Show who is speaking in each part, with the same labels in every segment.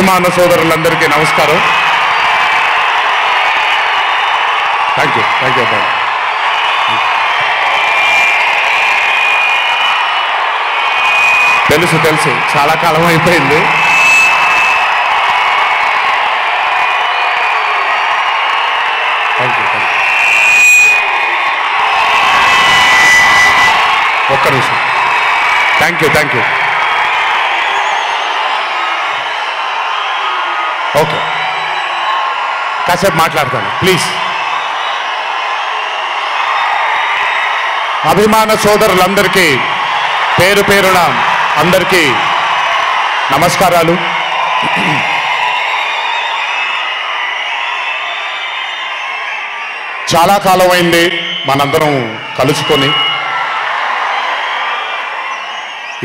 Speaker 1: అభిమాన సోదరులందరికీ నమస్కారం. థ్యాంక్ యూ అబ్బాయి. తెలుసు చాలా కాలం అయిపోయింది. Thank you. ఒక్క నిమిషం. Thank you. ఓకే, కాసేపు మాట్లాడతాను ప్లీజ్. అభిమాన సోదరులందరికీ పేరు పేరున అందరికీ నమస్కారాలు. చాలా కాలం అయింది మనందరం కలుసుకొని.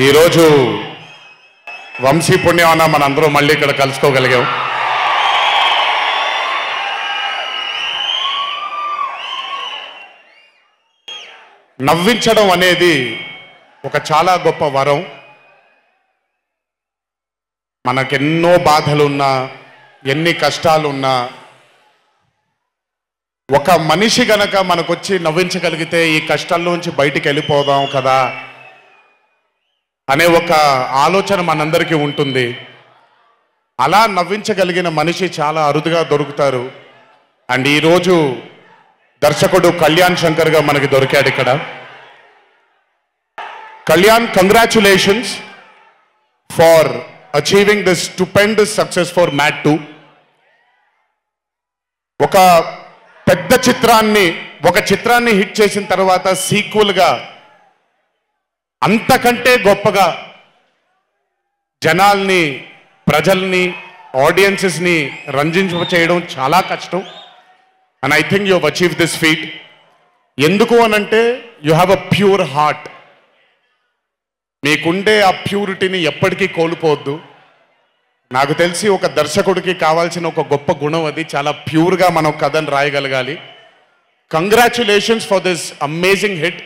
Speaker 1: ఈరోజు వంశీ పుణ్యమాన మనందరం మళ్ళీ ఇక్కడ కలుసుకోగలిగాం. నవ్వించడం అనేది ఒక చాలా గొప్ప వరం. మనకెన్నో బాధలున్నా, ఎన్ని కష్టాలున్నా, ఒక మనిషి గనక మనకొచ్చి నవ్వించగలిగితే ఈ కష్టాల్లోంచి బయటికి వెళ్ళిపోదాం కదా అనే ఒక ఆలోచన మనందరికీ ఉంటుంది. అలా నవ్వించగలిగిన మనిషి చాలా అరుదుగా దొరుకుతారు. అండ్ ఈరోజు దర్శకుడు కళ్యాణ్ శంకర్గా మనకి దొరికాడు ఇక్కడ. Kalyan, congratulations for achieving this stupendous success for Mad 2. ఒక పెద్ద చిత్రాన్ని హిట్ చేసిన తర్వాత సీక్వెల్గా అంతకంటే గొప్పగా జనాల్ని, ప్రజల్ని, ఆడియన్సెస్ని రంజింపచేయడం చాలా కష్టం. And I think you have achieve this feat. ఎందుకు అనంటే you have a pure heart. మీకుండే ఆ ప్యూరిటీని ఎప్పటికీ కోల్పోవద్దు. నాకు తెలిసి ఒక దర్శకుడికి కావాల్సిన ఒక గొప్ప గుణం అది. చాలా ప్యూర్గా మనం కథను రాయగలగాలి. Congratulations for this amazing hit.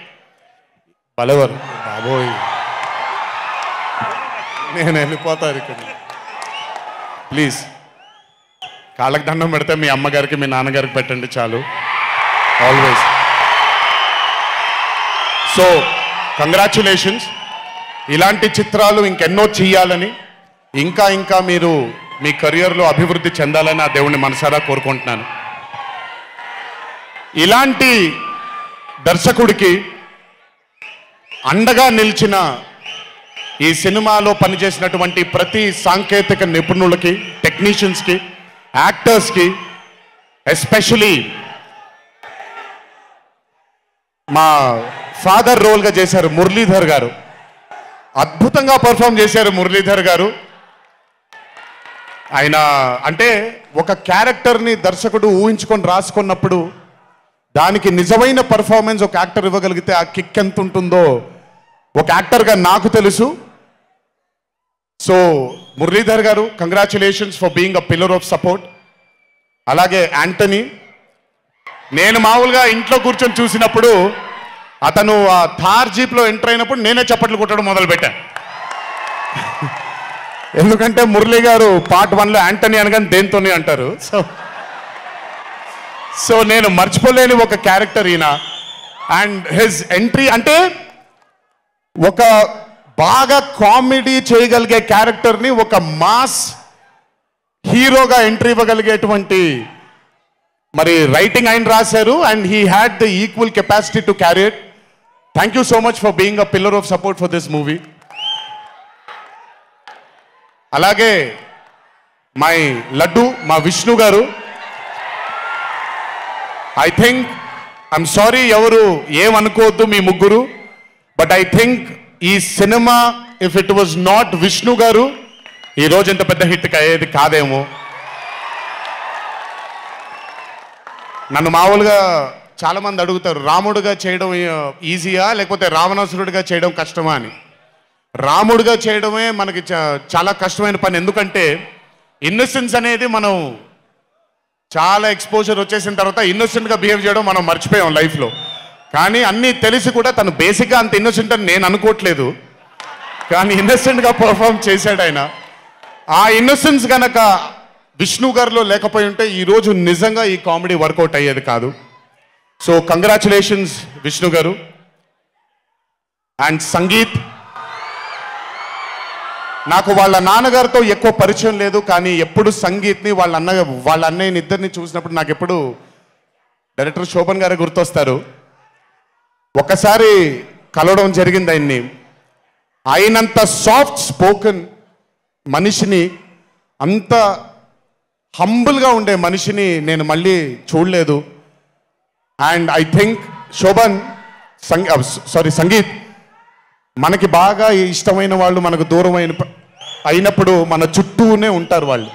Speaker 1: బలవర్ బాబోయ్, నేను వెళ్ళిపోతాను ఇక్కడ. ప్లీజ్ కాళ్ళకి దండం పెడితే మీ అమ్మగారికి, మీ నాన్నగారికి పెట్టండి చాలు. ఆల్వేస్. So congratulations. ఇలాంటి చిత్రాలు ఇంకెన్నో చెయ్యాలని, ఇంకా మీరు మీ కెరియర్లో అభివృద్ధి చెందాలని ఆ దేవుణ్ణి మనసారా కోరుకుంటున్నాను. ఇలాంటి దర్శకుడికి అండగా నిలిచిన ఈ సినిమాలో పనిచేసినటువంటి ప్రతి సాంకేతిక నిపుణులకి, టెక్నీషియన్స్కి, యాక్టర్స్కి, ఎస్పెషలీ మా ఫాదర్ రోల్గా చేశారు మురళీధర్ గారు. అద్భుతంగా పర్ఫామ్ చేశారు మురళీధర్ గారు. ఆయన అంటే ఒక క్యారెక్టర్ని దర్శకుడు ఊహించుకొని రాసుకున్నప్పుడు దానికి నిజమైన పర్ఫార్మెన్స్ ఒక యాక్టర్ ఇవ్వగలిగితే ఆ కిక్ ఎంత ఉంటుందో ఒక యాక్టర్గా నాకు తెలుసు. సో మురళీధర్ గారు, congratulations for being a pillar of support. అలాగే యాంటనీ, నేను మామూలుగా ఇంట్లో కూర్చొని చూసినప్పుడు అతను ఆ థార్ జీప్లో ఎంటర్ అయినప్పుడు నేనే చప్పట్లు కొట్టడం మొదలుపెట్టాను. ఎందుకంటే మురళీ గారు పార్ట్ 1లో యాంటనీ అనగానే దేంతోనే అంటారు. సో నేను మర్చిపోలేని ఒక క్యారెక్టర్ ఈయన. అండ్ హిజ్ ఎంట్రీ అంటే ఒక బాగా కామెడీ చేయగలిగే క్యారెక్టర్ని ఒక మాస్ హీరోగా ఎంట్రీ ఇవ్వగలిగేటువంటి మరి రైటింగ్ ఆయన రాశారు. And he had the equal capacity to carry it. Thank you so much for being a pillar of support for this movie. అలాగే మై లడ్డు, మా విష్ణు గారు. ఐ థింక్, ఐఎమ్ సారీ ఎవరు ఏమనుకోవద్దు మీ ముగ్గురు, బట్ ఐ థింక్ ఈ cinema if it was not Vishnu గారు ఈ రోజు ఇంత పెద్ద హిట్ అయ్యేది కాదేమో. నన్ను మామూలుగా చాలా మంది అడుగుతారు, రాముడుగా చేయడం ఈజీయా లేకపోతే రావణాసురుడిగా చేయడం కష్టమా అని. రాముడుగా చేయడమే మనకి చాలా కష్టమైన పని. ఎందుకంటే ఇన్నోసెన్స్ అనేది మనం చాలా ఎక్స్పోజర్ వచ్చేసిన తర్వాత ఇన్నోసెంట్గా బిహేవ్ చేయడం మనం మర్చిపోయాం లైఫ్లో. కానీ అన్నీ తెలిసి కూడా తను బేసిక్గా అంత ఇన్నోసెంట్ అని నేను అనుకోవట్లేదు, కానీ ఇన్నోసెంట్గా పర్ఫామ్ చేశాడు ఆయన. ఆ ఇన్నోసెన్స్ గనక విష్ణు గారిలో లేకపోయి ఉంటే ఈరోజు నిజంగా ఈ కామెడీ వర్కౌట్ అయ్యేది కాదు. సో కంగ్రాచులేషన్స్ విష్ణు గారు. అండ్ సంగీత్, నాకు వాళ్ళ నాన్నగారితో ఎక్కువ పరిచయం లేదు, కానీ ఎప్పుడు సంగీత్ని వాళ్ళ అన్నయ్యని ఇద్దరిని చూసినప్పుడు నాకు ఎప్పుడు డైరెక్టర్ శోభన్ గారే గుర్తొస్తారు. ఒక్కసారి కలవడం జరిగింది ఆయన్ని. అయినంత సాఫ్ట్ స్పోకెన్ మనిషిని, అంత హంబుల్గా ఉండే మనిషిని నేను మళ్ళీ చూడలేదు. And I think Shobhan Sangeeth, మనకి బాగా ఇష్టమైన వాళ్ళు మనకు దూరం అయినప్పుడు మన చుట్టూనే ఉంటారు వాళ్ళు.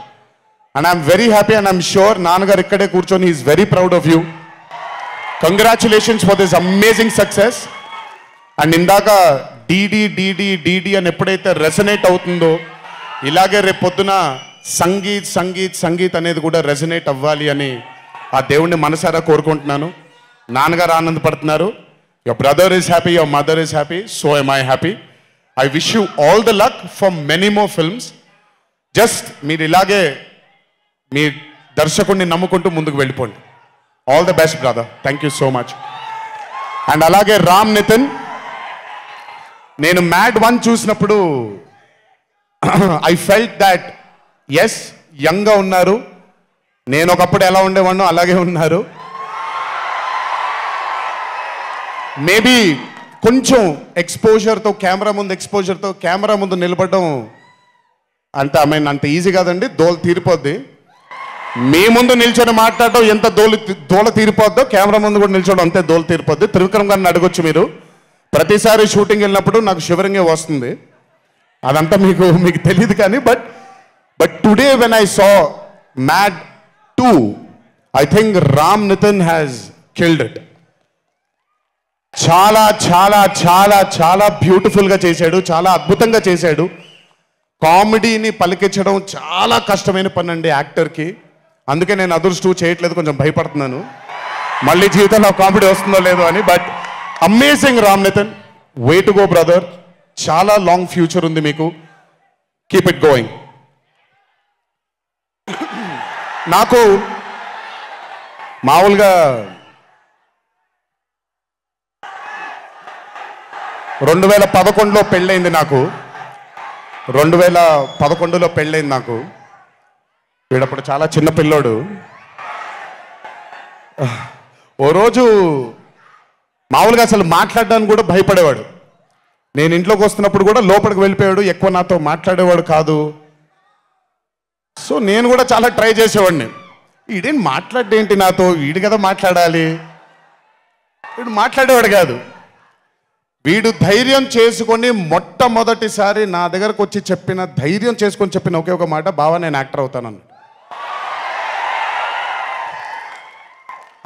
Speaker 1: And I'm very happy and I'm sure నాన్నగారు ఇక్కడే కూర్చొని is very proud of you. Congratulations for this amazing success. And ఇందాక డీడీ డీడీ డీడీ అని ఎప్పుడైతే రెసనేట్ అవుతుందో, ఇలాగే రేపు పొద్దున సంగీత్ సంగీత్ సంగీత్ అనేది కూడా రెసనేట్ అవ్వాలి అని ఆ దేవుణ్ణి మనసారా కోరుకుంటున్నాను. నాన్నగారు ఆనందపడుతున్నారు. Your brother is happy, your mother is happy, so am I happy. I wish you all the luck for many more films. Just మీరు ఇలాగే మీ దర్శకుడిని నమ్ముకుంటూ ముందుకు వెళ్ళిపోండి. All the best brother. Thank you so much. And అలాగే రామ్ నితిన్, నేను mad 1 చూసినప్పుడు I felt that yes యంగ్గా ఉన్నారు, నేను ఒకప్పుడు ఎలా ఉండేవాడినో అలాగే ఉన్నారు. మేబీ కొంచెం ఎక్స్పోజర్తో కెమెరా ముందు నిలబడడం అంత ఈజీ కాదండి, దోల తీరిపోద్ది. మీ ముందు నిల్చొని మాట్లాడటం ఎంత దోల తీరిపోద్దో, కెమెరా ముందు కూడా నిల్చోవడం అంతే దోల తీరిపోద్ది. త్రివిక్రమ్ గారిని అడగొచ్చు మీరు. ప్రతిసారి షూటింగ్ వెళ్ళినప్పుడు నాకు షివరింగే వస్తుంది. అదంతా మీకు తెలియదు కానీ but today when I saw Mad 2, I think Ram Nitin has killed it. చాలా చాలా చాలా చాలా బ్యూటిఫుల్గా చేశాడు, చాలా అద్భుతంగా చేశాడు. కామెడీని పలికించడం చాలా కష్టమైన పని అండి యాక్టర్కి. అందుకే నేను అదర్స్ 2 చేయట్లేదు, కొంచెం భయపడుతున్నాను మళ్ళీ జీవితంలో కామెడీ వస్తుందో లేదో అని. But amazing Ram Nitin, way to go brother. చాలా లాంగ్ ఫ్యూచర్ ఉంది మీకు. Keep it going. నాకు మామూలుగా 2011లో పెళ్ళైంది నాకు. 2011లో పెళ్ళైంది నాకు. వీడప్పుడు చాలా చిన్న పిల్లోడు. ఓ రోజు మామూలుగా అసలు మాట్లాడడానికి కూడా భయపడేవాడు. నేను ఇంట్లోకి వస్తున్నప్పుడు కూడా లోపలికి వెళ్ళిపోయాడు, ఎక్కువ నాతో మాట్లాడేవాడు కాదు. సో నేను కూడా చాలా ట్రై చేసేవాడిని. వీడేం మాట్లాడేంటి నాతో, వీడు కదా మాట్లాడాలి. వీడు మాట్లాడేవాడు కాదు. వీడు ధైర్యం చేసుకొని మొట్టమొదటిసారి నా దగ్గరకు వచ్చి ధైర్యం చేసుకొని చెప్పిన ఒకే ఒక మాట, బావా నేను యాక్టర్ అవుతానని.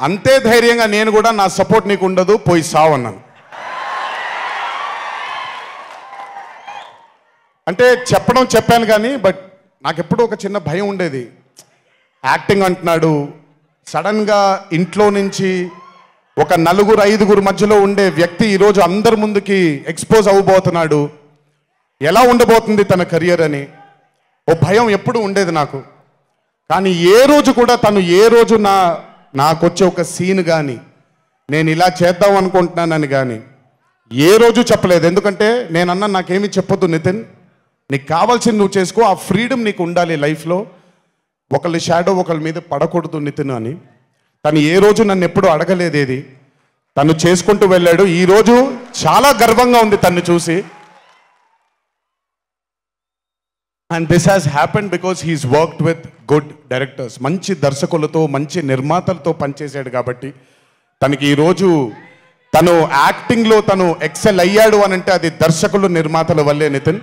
Speaker 1: అంతే ధైర్యంగా నేను కూడా నా సపోర్ట్ నీకు ఉండదు, పోయి సావు అన్నాను. అంటే చెప్పాను కానీ బట్ నాకెప్పుడు ఒక చిన్న భయం ఉండేది. యాక్టింగ్ అంటున్నాడు, సడన్గా ఇంట్లో నుంచి ఒక 4-5 మధ్యలో ఉండే వ్యక్తి ఈరోజు అందరి ముందుకి ఎక్స్పోజ్ అవ్వబోతున్నాడు, ఎలా ఉండబోతుంది తన కెరియర్ అని ఓ భయం ఎప్పుడు ఉండేది నాకు. కానీ ఏ రోజు కూడా నాకు వచ్చే ఒక సీన్ కానీ నేను ఇలా చేద్దాం అనుకుంటున్నానని కానీ ఏ రోజు చెప్పలేదు. ఎందుకంటే నేనన్నా నాకేమీ చెప్పొద్దు నితిన్, నీకు కావాల్సింది నువ్వు చేసుకో, ఆ ఫ్రీడమ్ నీకు ఉండాలి లైఫ్లో, ఒకళ్ళ షాడో ఒకళ్ళ మీద పడకూడదు నితిన్ అని. తను ఏ రోజు నన్ను ఎప్పుడు అడగలేదు ఏది, తను చేసుకుంటూ వెళ్ళాడు. ఈరోజు చాలా గర్వంగా ఉంది తను చూసి. And this has happened because he's worked with good directors. మంచి దర్శకులతో మంచి నిర్మాతలతో పనిచేశాడు కాబట్టి తనకి ఈరోజు తను యాక్టింగ్లో తను ఎక్సెల్ అయ్యాడు అని అంటే అది దర్శకులు నిర్మాతల వల్లే. నితిన్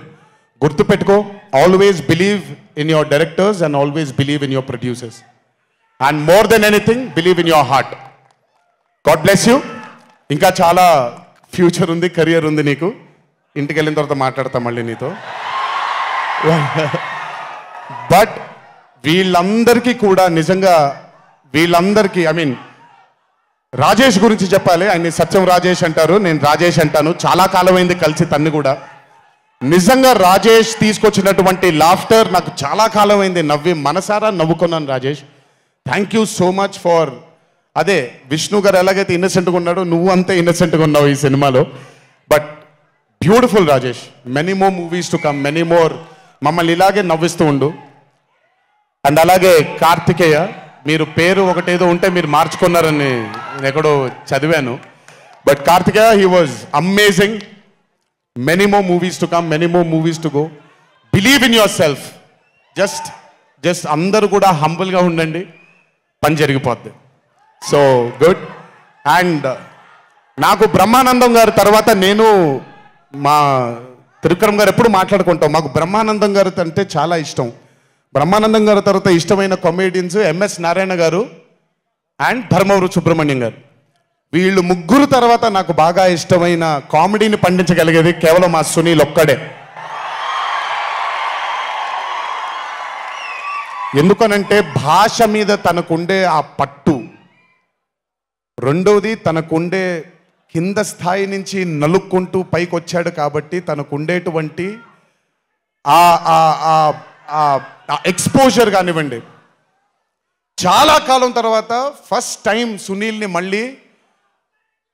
Speaker 1: గుర్తుపెట్టుకో, always believe in your directors and always believe in your producers. And more than anything believe in your heart. God bless you. ఇంకా చాలా ఫ్యూచర్ ఉంది, కెరియర్ ఉంది నీకు. ఇంటికి వెళ్ళిన తర్వాత మాట్లాడతాం మళ్ళీ నీతో. బట్ వీళ్ళందరికీ కూడా నిజంగా ఐ మీన్ రాజేష్ గురించి చెప్పాలి. ఆయన సత్యం రాజేష్ అంటారు, నేను రాజేష్ అంటాను. చాలా కాలమైంది కలిసి తన్ని కూడా. నిజంగా రాజేష్ తీసుకొచ్చినటువంటి లాఫ్టర్ నాకు చాలా కాలం అయింది నవ్వి మనసారా నవ్వుకున్నాను Rajesh. Thank you so much for అదే విష్ణు గారు ఎలాగైతే ఇన్నసెంట్గా ఉన్నాడో నువ్వు అంతే ఇన్నసెంట్గా ఉన్నావు ఈ సినిమాలో. But beautiful Rajesh, many more movies to come, many more, మమ్మల్ని ఇలాగే నవ్విస్తూ ఉండు. అండ్ అలాగే కార్తికేయ, మీరు పేరు ఒకటేదో ఉంటే మీరు మార్చుకున్నారని నేను ఎక్కడో చదివాను. But Karthikeya, he was amazing. Many more movies to come, many more movies to go. Believe in yourself. Just అందరూ కూడా హంబుల్గా ఉండండి, పని జరిగిపోద్ది. So good. అండ్ నాకు బ్రహ్మానందం గారి తర్వాత నేను మా త్రివిక్రమ్ గారు ఎప్పుడు మాట్లాడుకుంటాం, మాకు బ్రహ్మానందం గారు అంటే చాలా ఇష్టం. బ్రహ్మానందం గారి తర్వాత ఇష్టమైన కామెడియన్స్ ఎంఎస్ నారాయణ గారు అండ్ ధర్మవరం సుబ్రహ్మణ్యం గారు. వీళ్ళు ముగ్గురు తర్వాత నాకు బాగా ఇష్టమైన కామెడీని పండించగలిగేది కేవలం మా సునీల్ ఒక్కడే. ఎందుకనంటే భాష మీద తనకుండే ఆ పట్టు, రెండవది తనకుండే కింద స్థాయి నుంచి నలుక్కుంటూ పైకి వచ్చాడు కాబట్టి తనకుండేటువంటి ఎక్స్పోజర్ కానివ్వండి. చాలా కాలం తర్వాత ఫస్ట్ టైం సునీల్ని మళ్ళీ,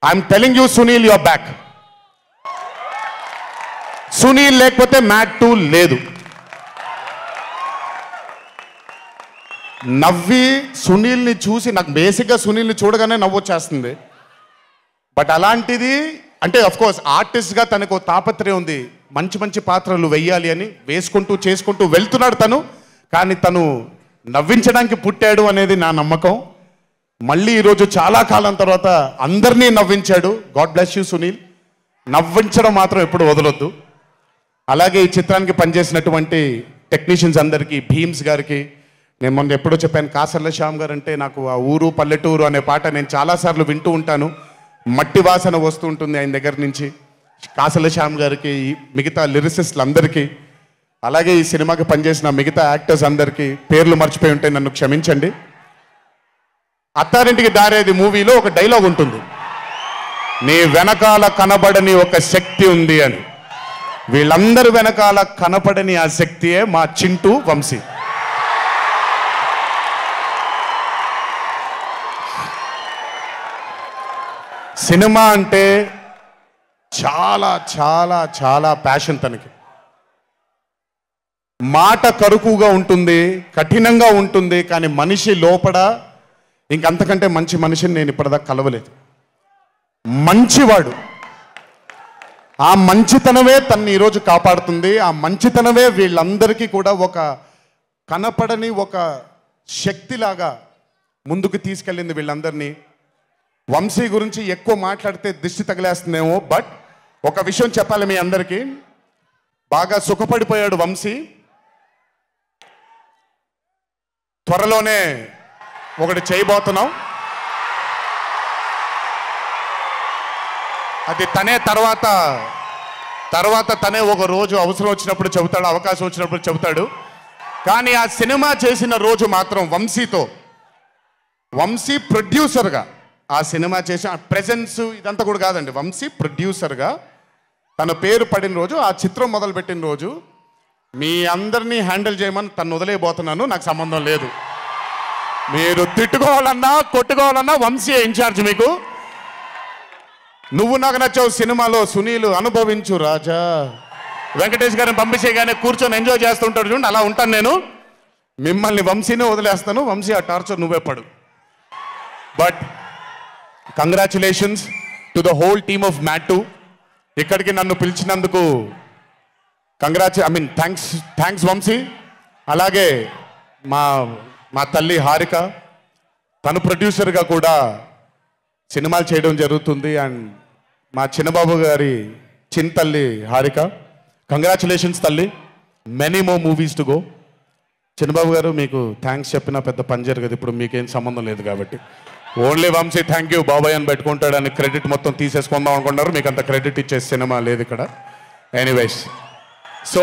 Speaker 1: I'm telling you Sunil, your back. Sunil లేకపోతే మ్యాట్ 2 లేదు. నవ్వి సునీల్ని చూసి నాకు బేసిక్గా సునీల్ని చూడగానే నవ్వొచ్చేస్తుంది. బట్ అలాంటిది అంటే అఫ్కోర్స్ ఆర్టిస్ట్గా తనకు తాపత్రయం ఉంది, మంచి మంచి పాత్రలు వెయ్యాలి అని వేసుకుంటూ చేసుకుంటూ వెళ్తున్నాడు తను. కానీ తను నవ్వించడానికి పుట్టాడు అనేది నా నమ్మకం. మళ్ళీ ఈరోజు చాలా కాలం తర్వాత అందరినీ నవ్వించాడు. God bless you Sunil. నవ్వించడం మాత్రం ఎప్పుడు వదలొద్దు. అలాగే ఈ చిత్రానికి పనిచేసినటువంటి టెక్నీషియన్స్ అందరికీ, భీమ్స్ గారికి, నేను మొన్న ఎప్పుడో చెప్పాను, కాసర్ల శ్యామ్ గారు అంటే నాకు ఆ ఊరు పల్లెటూరు అనే పాట నేను చాలాసార్లు వింటూ ఉంటాను. మట్టి వాసన వస్తూ ఉంటుంది ఆయన దగ్గర నుంచి. కాసర్ల శ్యామ్ గారికి, మిగతా లిరిసిస్టులు అందరికీ, అలాగే ఈ సినిమాకి పనిచేసిన మిగతా యాక్టర్స్ అందరికీ పేర్లు మర్చిపోయి ఉంటే నన్ను క్షమించండి. అత్తారింటికి దారేది మూవీలో ఒక డైలాగ్ ఉంటుంది, నీ వెనకాల కనబడని ఒక శక్తి ఉంది అని. వీళ్ళందరి వెనకాల కనపడని ఆ శక్తియే మా చింటూ వంశీ. సినిమా అంటే చాలా చాలా చాలా ప్యాషన్ తనకి. మాట కరుకుగా ఉంటుంది, కఠినంగా ఉంటుంది, కానీ మనిషి లోపల ఇంకంతకంటే మంచి మనిషిని నేను ఇప్పటిదాకా కలవలేదు. మంచివాడు. ఆ మంచితనమే తనని ఈరోజు కాపాడుతుంది. ఆ మంచితనమే వీళ్ళందరికీ కూడా ఒక కనపడని ఒక శక్తిలాగా ముందుకు తీసుకెళ్ళింది వీళ్ళందరినీ. వంశీ గురించి ఎక్కువ మాట్లాడితే దిష్టి తగిలేస్తుందేమో, బట్ ఒక విషయం చెప్పాలి మీ అందరికీ. బాగా సుఖపడిపోయాడు వంశీ. త్వరలోనే ఒకటి చేయబోతున్నాం. అది తనే తర్వాత తనే ఒక రోజు అవసరం వచ్చినప్పుడు చెబుతాడు, అవకాశం వచ్చినప్పుడు చెబుతాడు. కానీ ఆ సినిమా చేసిన రోజు మాత్రం వంశీతో, వంశీ ప్రొడ్యూసర్గా ఆ సినిమా చేసిన ప్రెజెన్స్ ఇదంతా కూడా కాదండి, వంశీ ప్రొడ్యూసర్గా తన పేరు పడిన రోజు, ఆ చిత్రం మొదలుపెట్టిన రోజు, మీ అందరినీ హ్యాండిల్ చేయమని తను వదిలేయబోతున్నాను, నాకు సంబంధం లేదు. మీరు తిట్టుకోవాలన్నా కొట్టుకోవాలన్నా వంశీ ఇన్ఛార్జ్ మీకు. నువ్వు నాకు నచ్చావు సినిమాలో సునీల్, అనుభవించు రాజా, వెంకటేష్ గారిని పంపించేగానే కూర్చొని ఎంజాయ్ చేస్తుంటాడు చూడండి, అలా ఉంటాను నేను. మిమ్మల్ని వంశీనే వదిలేస్తాను, వంశీ ఆ టార్చర్ నువ్వే పడు. But congratulations to the whole team of Mad 2. ఇక్కడికి నన్ను పిలిచినందుకు థ్యాంక్స్ వంశీ. అలాగే మా తల్లి హారిక, తను ప్రొడ్యూసర్గా కూడా సినిమాలు చేయడం జరుగుతుంది. అండ్ మా చిన్నబాబు గారి తల్లి హారిక, కంగ్రాచులేషన్స్ తల్లి, many more movies to go. Chinnababu garu మీకు థ్యాంక్స్ చెప్పినా పెద్ద పని జరగదు, ఇప్పుడు మీకేం సంబంధం లేదు కాబట్టి. ఓన్లీ వంశీ థ్యాంక్ యూ బాబాయ్ అని పెట్టుకుంటాడని క్రెడిట్ మొత్తం తీసేసుకుందాం అనుకుంటారు. మీకు అంత క్రెడిట్ ఇచ్చే సినిమా లేదు ఇక్కడ. ఎనీవేస్, సో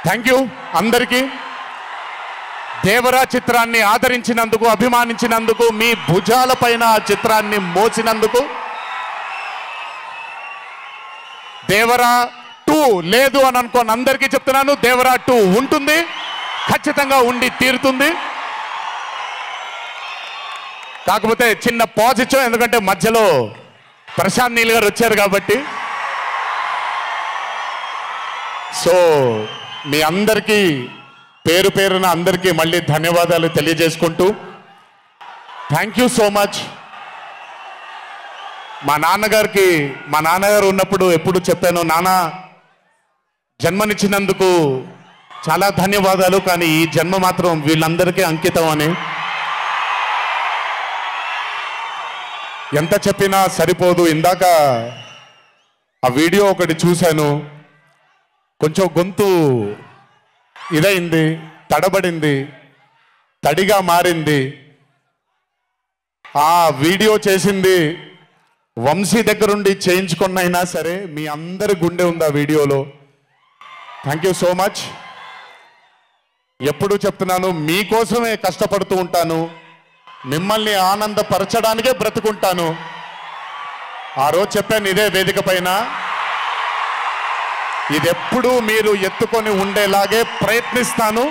Speaker 1: థ్యాంక్ యూ అందరికీ. దేవరా చిత్రాన్ని ఆదరించినందుకు, అభిమానించినందుకు, మీ భుజాల పైన ఆ చిత్రాన్ని మోసినందుకు దేవరా 2 లేదు అని అనుకోని అందరికీ చెప్తున్నాను, దేవరా 2 ఉంటుంది, ఖచ్చితంగా ఉండి తీరుతుంది. కాకపోతే చిన్న పాజ్ ఇచ్చాం, ఎందుకంటే మధ్యలో ప్రశాంత్ నీల్ గారు వచ్చారు కాబట్టి. సో మీ అందరికీ పేరు పేరున అందరికీ మళ్ళీ ధన్యవాదాలు తెలియజేసుకుంటూ, థ్యాంక్ యూ సో మచ్. మా నాన్నగారు ఉన్నప్పుడు ఎప్పుడు చెప్పాను, నాన్న జన్మనిచ్చినందుకు చాలా ధన్యవాదాలు, కానీ ఈ జన్మ మాత్రం వీళ్ళందరికీ అంకితం అని. ఎంత చెప్పినా సరిపోదు. ఇందాక ఆ వీడియో ఒకటి చూశాను, కొంచెం గొంతు ఇదైంది, తడబడింది, తడిగా మారింది. ఆ వీడియో చేసింది వంశీ దగ్గరుండి చేయించుకున్నైనా సరే మీ అందరి గుండె ఉంది ఆ వీడియోలో. Thank you so much. ఎప్పుడు చెప్తున్నాను, మీకోసమే కష్టపడుతూ ఉంటాను, మిమ్మల్ని ఆనందపరచడానికే బ్రతుకుంటాను. ఆ రోజు చెప్పాను ఇదే వేదిక పైన, ఇదెప్పుడు మీరు ఎత్తుకొని ఉండేలాగే ప్రయత్నిస్తాను.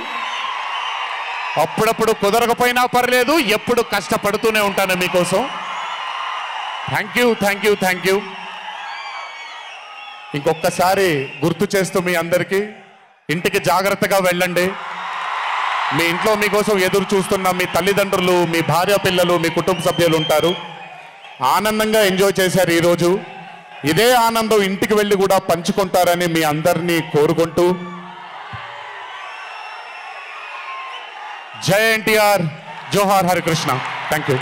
Speaker 1: అప్పుడప్పుడు కుదరకపోయినా పర్లేదు, ఎప్పుడు కష్టపడుతూనే ఉంటాను మీకోసం. Thank you, thank you, thank you. ఇంకొకసారి గుర్తు చేస్తూ మీ అందరికీ, ఇంటికి జాగ్రత్తగా వెళ్ళండి. మీ ఇంట్లో మీకోసం ఎదురు చూస్తున్న మీ తల్లిదండ్రులు, మీ భార్య పిల్లలు, మీ కుటుంబ సభ్యులు ఉంటారు. ఆనందంగా ఎంజాయ్ చేశారు ఈరోజు. ఇదే ఆనందం ఇంటికి వెళ్ళి కూడా పంచుకుంటారని మీ అందరినీ కోరుకుంటూ, జై ఎన్టీఆర్, జోహార్ హరికృష్ణ. Thank you.